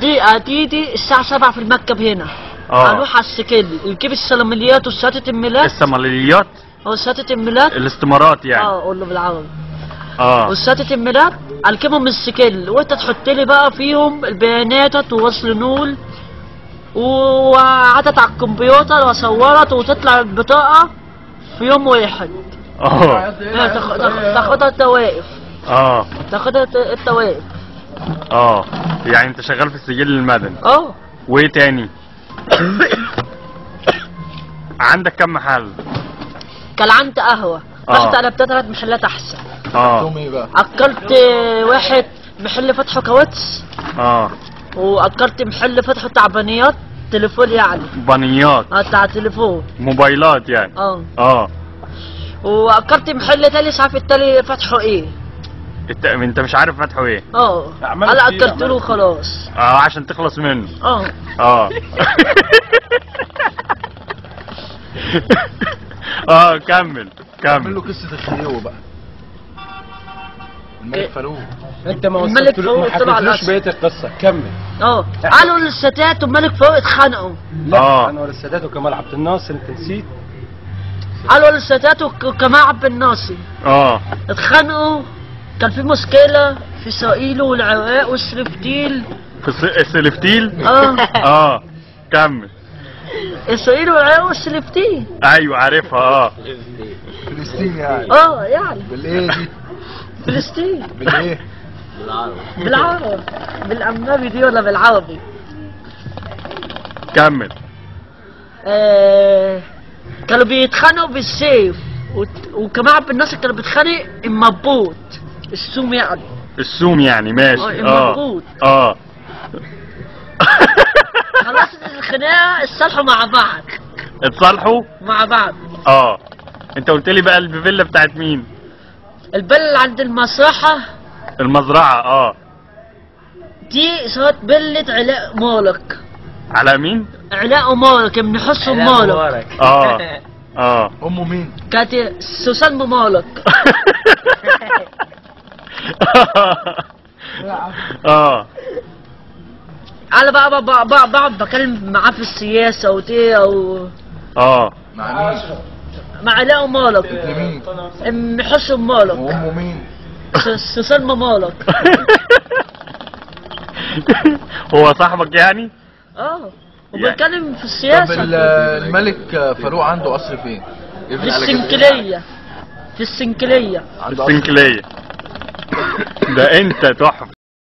دي الساعة 7 في المكتب هنا. هنروح على السكيل نجيب السلمليات وشهادة الميلاد. السلمليات؟ شهادة الميلاد. الاستمارات يعني. قول له بالعربي. وشهادة الميلاد اركبهم من السكيل، وانت تحط لي بقى فيهم البيانات ووصل نول وعدد على الكمبيوتر واصورت وتطلع البطاقة في يوم واحد. تاخدها انت واقف. تاخدها انت واقف. يعني انت شغال في السجل المدني. وايه تاني؟ عندك كم محل؟ كان عندي قهوة، رحت قلبتها 3 محلات احسن. ايه بقى؟ اكلت واحد محل فتحه كاوتش. واكلت محل فتحه بتاع بنيات تليفون يعني. بنيات؟ بتاع تليفون. موبايلات يعني. واكلت محل تاني مش عارف التاني فتحه ايه. انت مش عارف فتحه ايه؟ انا اكلت له خلاص. عشان تخلص منه. كمل. اعمل له قصة الخيو بقى. الملك فاروق. انت ما حكيتلوش بقية القصة، كمل. قالوا للستات والملك فاروق اتخانقوا. لا انا للسادات وكمال عبد الناصر، انت نسيت؟ قالوا للستات وكمال عبد الناصر اتخانقوا. كان في مشكلة في اسرائيل والعراق والسلفتيل. في السلفتيل؟ كمل. اسرائيل والعراق والسلفتيل. ايوه عارفها. فلسطين يعني. يعني. بالايه دي؟ فلسطين. بالايه؟ بالعربي. بالأمنبي دي ولا بالعربي؟ كمل. كانوا بيتخانقوا بالسيف وكمان عبد الناصر كانوا بيتخانق المبوط. السوم يعني. السوم يعني ماشي. المبوط. خلاص الخناقة اتصالحوا مع بعض. اتصالحوا؟ مع بعض. انت قلت لي بقى الفيلا بتاعت مين؟ الفيلا اللي عند المسرحة. المزرعة. دي اسمها فيلة علاء مالك. على مين؟ علاء مالك ابن حسن مالك. امه مين؟ كانت سوسن مالك. انا بقى بقعد بكلم معاه في السياسة او مع مين؟ مع علاء مالك. ابن مين؟ ابن حسن مالك. وامه مين؟ سوسن مالك. هو صاحبك يعني؟ وبنتكلم في السياسة. طب الملك فاروق عنده قصر فين؟ في السنكلية. في السنكلية. السنكلية. ده انت تحفة.